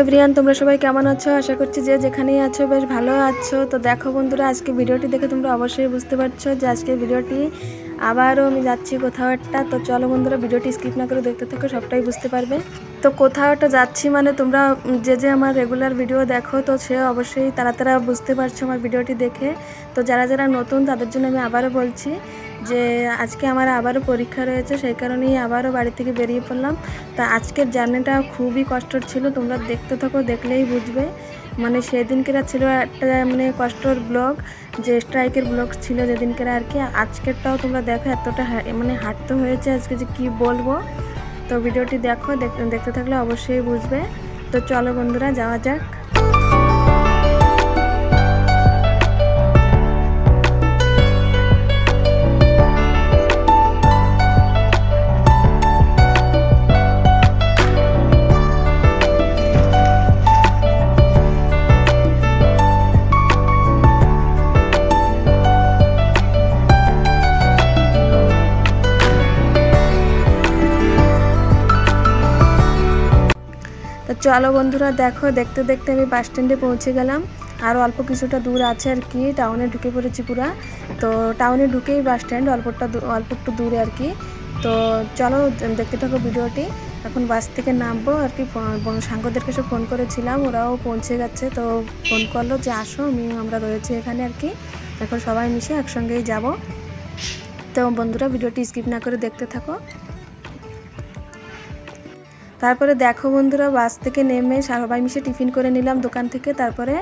Everyone, তোমরা সবাই কেমন আছো? আশা করছি যে যেখানেই আছো বেশ ভালো আছো। তো দেখো বন্ধুরা, আজকে ভিডিওটি দেখে তোমরা অবশ্যই বুঝতে পারছো যে আজকে ভিডিওটি আবারও আমি যাচ্ছি কোথাও একটা। তো চলো বন্ধুরা, ভিডিওটি স্কিপ না করে দেখতে থাকো, সবটাই বুঝতে পারবে। তো কোথাও একটা যাচ্ছি মানে তোমরা যে আমার রেগুলার ভিডিও দেখো তো সে অবশ্যই তারা বুঝতে পারছো আমার ভিডিওটি দেখে। তো যারা নতুন তাদের জন্য আমি আবারও বলছি যে আজকে আমার আবারও পরীক্ষা রয়েছে, সেই কারণেই আবারও বাড়ি থেকে বেরিয়ে পড়লাম। তা আজকের জার্নিটা খুবই কষ্টের ছিল, তোমরা দেখতে থাকো, দেখলেই বুঝবে। মানে সেদিনকের ছিল একটা মানে কষ্টর ব্লগ, যে স্ট্রাইকের ব্লগ ছিল যেদিনকের আর কি। আজকেরটাও তোমরা দেখো, এতটা মানে হাঁটতে হয়েছে আজকে যে কি বলবো। তো ভিডিওটি দেখো, দেখতে থাকলে অবশ্যই বুঝবে। তো চলো বন্ধুরা, যাওয়া যাক। তো চলো বন্ধুরা দেখো, দেখতে দেখতে আমি বাস স্ট্যান্ডে পৌঁছে গেলাম। আর অল্প কিছুটা দূর আছে আর কি, টাউনে ঢুকে পড়েছি পুরা। তো টাউনে ঢুকেই বাস স্ট্যান্ড, অল্প একটু দূরে আর কি। তো চলো দেখতে থাকো ভিডিওটি। এখন বাস থেকে নামবো আর কি। সাঙ্গদেরকে সব ফোন করেছিলাম, ওরাও পৌঁছে গেছে। তো ফোন করলো যে আসো, আমরা রয়েছি এখানে আর কি। এখন সবাই মিশে একসঙ্গেই যাব। তো বন্ধুরা, ভিডিওটি স্কিপ না করে দেখতে থাকো। তারপরে দেখো বন্ধুরা, বাস থেকে নেমে সবাই মিশে টিফিন করে নিলাম দোকান থেকে। তারপরে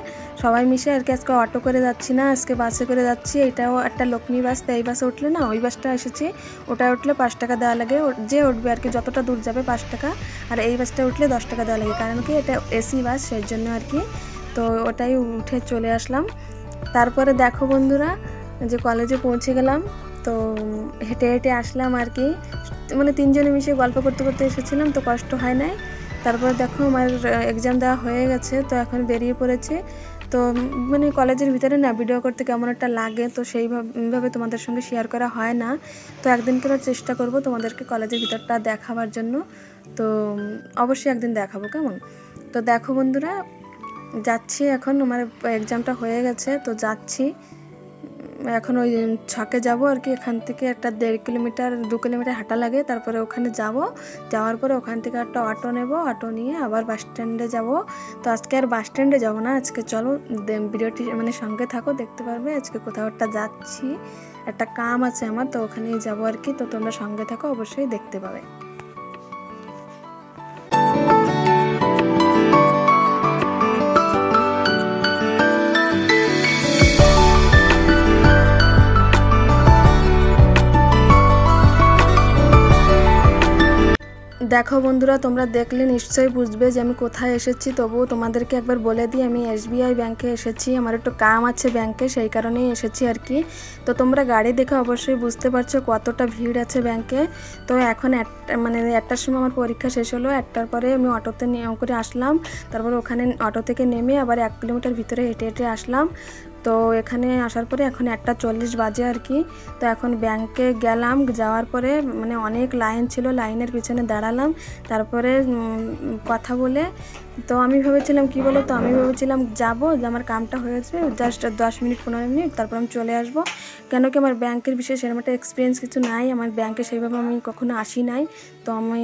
সবাই মিশে আর কি আজকে অটো করে যাচ্ছি না, আজকে বাসে করে যাচ্ছি। এটাও একটা লক্ষ্মী বাস, তো এই বাসে উঠলে না, ওই বাসটা এসেছি, ওটা উঠলে 5 টাকা দেওয়া লাগে, যে উঠবে আর কি যতটা দূর যাবে 5 টাকা। আর এই বাসটা উঠলে 10 টাকা দেওয়া লাগে, কারণ কি এটা এসি বাস, সেই জন্য আর কি। তো ওটাই উঠে চলে আসলাম। তারপরে দেখো বন্ধুরা, যে কলেজে পৌঁছে গেলাম। তো হেঁটে হেঁটে আসলাম আর কি। মানে 3 জনে মিশে গল্প করতে করতে এসেছিলাম, তো কষ্ট হয় নাই। তারপর দেখো আমার এক্সাম দেওয়া হয়ে গেছে, তো এখন বেরিয়ে পড়েছে। তো মানে কলেজের ভিতরে না ভিডিও করতে কেমন একটা লাগে, তো সেইভাবে তোমাদের সঙ্গে শেয়ার করা হয় না। তো একদিন করে চেষ্টা করব তোমাদেরকে কলেজের ভিতরটা দেখাবার জন্য। তো অবশ্যই একদিন দেখাবো, কেমন? তো দেখো বন্ধুরা, যাচ্ছি এখন, আমার এক্সামটা হয়ে গেছে, তো যাচ্ছি এখন ওই ছকে যাব আর কি। এখান থেকে একটা 1.5 কিলোমিটার 2 কিলোমিটার হাঁটা লাগে। তারপরে ওখানে যাব, যাওয়ার পরে ওখান থেকে একটা অটো নেব, অটো নিয়ে আবার বাস স্ট্যান্ডে যাব। তো আজকে আর বাস স্ট্যান্ডে যাব না, আজকে চলো ভিডিওটি মানে সঙ্গে থাকো, দেখতে পারবে। আজকে কোথাও একটা যাচ্ছি, একটা কাম আছে আমার, তো ওখানেই যাব আর কি। তো তোমরা সঙ্গে থাকো, অবশ্যই দেখতে পাবে। দেখো বন্ধুরা, তোমরা দেখলে নিশ্চয়ই বুঝবে যে আমি কোথায় এসেছি। তবুও তোমাদেরকে একবার বলে দিই, আমি SBI ব্যাংকে এসেছি। আমার একটু কাম আছে ব্যাংকে, সেই কারণেই এসেছি আর কি। তো তোমরা গাড়ি দেখে অবশ্যই বুঝতে পারছো কতটা ভিড় আছে ব্যাংকে। তো এখন মানে 1টার সময় আমার পরীক্ষা শেষ হলো, 1টার পরে আমি অটোতে করে আসলাম। তারপরে ওখানে অটো থেকে নেমে আবার 1 কিলোমিটার ভিতরে হেঁটে হেঁটে আসলাম। তো এখানে আসার পরে এখন 1:40 বাজে আর কি। তো এখন ব্যাংকে গেলাম, যাওয়ার পরে মানে অনেক লাইন ছিল, লাইনের পিছনে দাঁড়ালাম। তারপরে কথা বলে, তো আমি ভেবেছিলাম কি বলো তো, আমি ভেবেছিলাম যাবো, যে আমার কামটা হয়েছে জাস্ট 10 মিনিট 15 মিনিট, তারপর আমি চলে আসবো। কেন কি আমার ব্যাংকের বিষয়ে সেরকম একটা এক্সপিরিয়েন্স কিছু নাই, আমার ব্যাংকে সেইভাবে আমি কখনো আসি নাই। তো আমি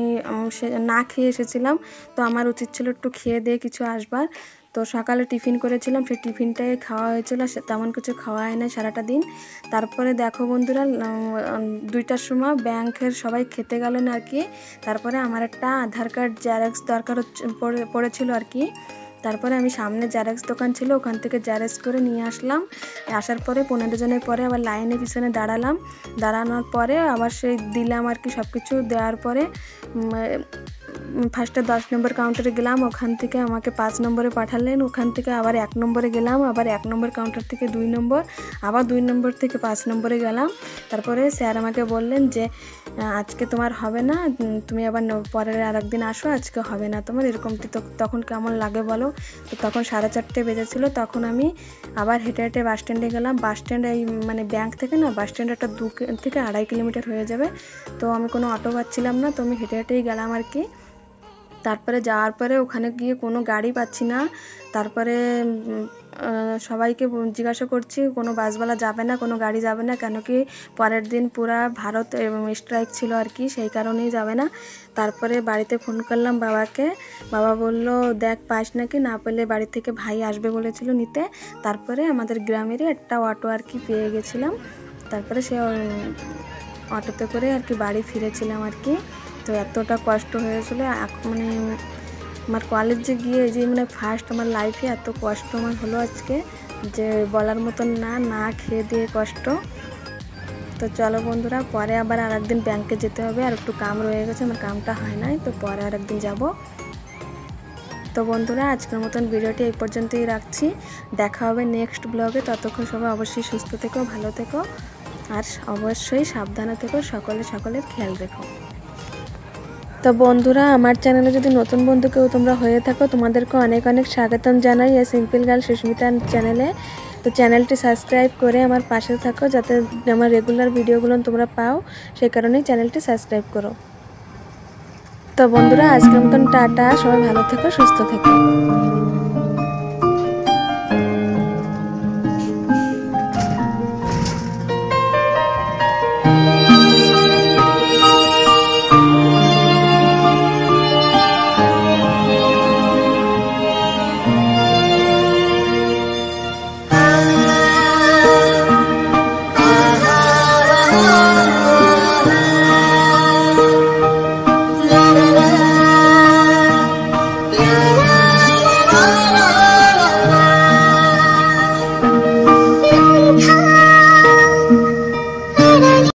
না খেয়ে এসেছিলাম। তো আমার উচিত ছিল একটু খেয়ে দিয়ে কিছু আসবার। তো সকালে টিফিন করেছিলাম, সেই টিফিনটাই খাওয়া হয়েছিল, তেমন কিছু খাওয়া হয় না সারাটা দিন। তারপরে দেখো বন্ধুরা, 2টার সময় ব্যাংকের সবাই খেতে গেলেন আর কি। তারপরে আমার একটা আধার কার্ড জেরক্স দরকার পড়েছিল আর কি। তারপরে আমি সামনে জেরক্স দোকান ছিল, ওখান থেকে জেরক্স করে নিয়ে আসলাম। আসার পরে 15 জনের পরে আবার লাইনের পিছনে দাঁড়ালাম। দাঁড়ানোর পরে আবার সেই দিলাম আর কি। সব কিছু দেওয়ার পরে ফার্স্টে 10 নম্বর কাউন্টারে গেলাম, ওখান থেকে আমাকে 5 নম্বরে পাঠালেন। ওখান থেকে আবার 1 নম্বরে গেলাম, আবার 1 নম্বর কাউন্টার থেকে 2 নম্বর, আবার 2 নম্বর থেকে 5 নম্বরে গেলাম। তারপরে স্যার আমাকে বললেন যে আজকে তোমার হবে না, তুমি আবার পরের আরেকদিন আসো, আজকে হবে না তোমার। এরকম তখন কেমন লাগে বলো? তো তখন 4:30 বেজেছিলো। তখন আমি আবার হেঁটে হেঁটে বাস স্ট্যান্ডে গেলাম। বাস স্ট্যান্ড এই মানে ব্যাংক থেকে না বাস স্ট্যান্ড একটা 2 থেকে 2.5 কিলোমিটার হয়ে যাবে। তো আমি কোনো অটো পাচ্ছিলাম না, তো আমি হেঁটে হেঁটেই গেলাম আর কি। তারপরে যাওয়ার পরে ওখানে গিয়ে কোনো গাড়ি পাচ্ছি না। তারপরে সবাইকে জিজ্ঞাসা করছি কোনো বাসওয়ালা যাবে না, কোনো গাড়ি যাবে না, কেন কি পরের দিন পুরা ভারত স্ট্রাইক ছিল আর কি, সেই কারণেই যাবে না। তারপরে বাড়িতে ফোন করলাম বাবাকে, বাবা বলল দেখ পাস নাকি, না পেলে বাড়ি থেকে ভাই আসবে বলেছিল নিতে। তারপরে আমাদের গ্রামেরই একটা অটো আর কি পেয়ে গেছিলাম। তারপরে সে অটোতে করে আর কি বাড়ি ফিরেছিলাম আর কি। তো এতটা কষ্ট হয়েছিল, মানে আমার কলেজে গিয়ে যে মানে ফার্স্ট আমার লাইফে এত কষ্ট আমার হলো আজকে যে বলার মতন না, না খেয়ে দিয়ে কষ্ট। তো চলো বন্ধুরা, পরে আবার আরেকদিন ব্যাংকে যেতে হবে, আর একটু কাম রয়ে গেছে, আমার কামটা হয় নাই, তো পরে আরেকদিন যাব। তো বন্ধুরা আজকের মতন ভিডিওটি এই পর্যন্তই রাখছি, দেখা হবে নেক্সট ব্লগে। ততক্ষণ সবাই অবশ্যই সুস্থ থেকো, ভালো থেকো, আর অবশ্যই সাবধানে থেকো, সকলের খেয়াল রেখো। তো বন্ধুরা আমার চ্যানেলে যদি নতুন বন্ধু কেউ তোমরা হয়ে থাকো, তোমাদেরকে অনেক অনেক স্বাগতম জানাই এই সিম্পল গার্ল সুস্মিতা চ্যানেলে। তো চ্যানেলটি সাবস্ক্রাইব করে আমার পাশে থাকো, যাতে আমার রেগুলার ভিডিওগুলো তোমরা পাও, সেই কারণেই চ্যানেলটি সাবস্ক্রাইব করো। তো বন্ধুরা আজকের মতন টাটা, সবাই ভালো থেকো, সুস্থ থেকো।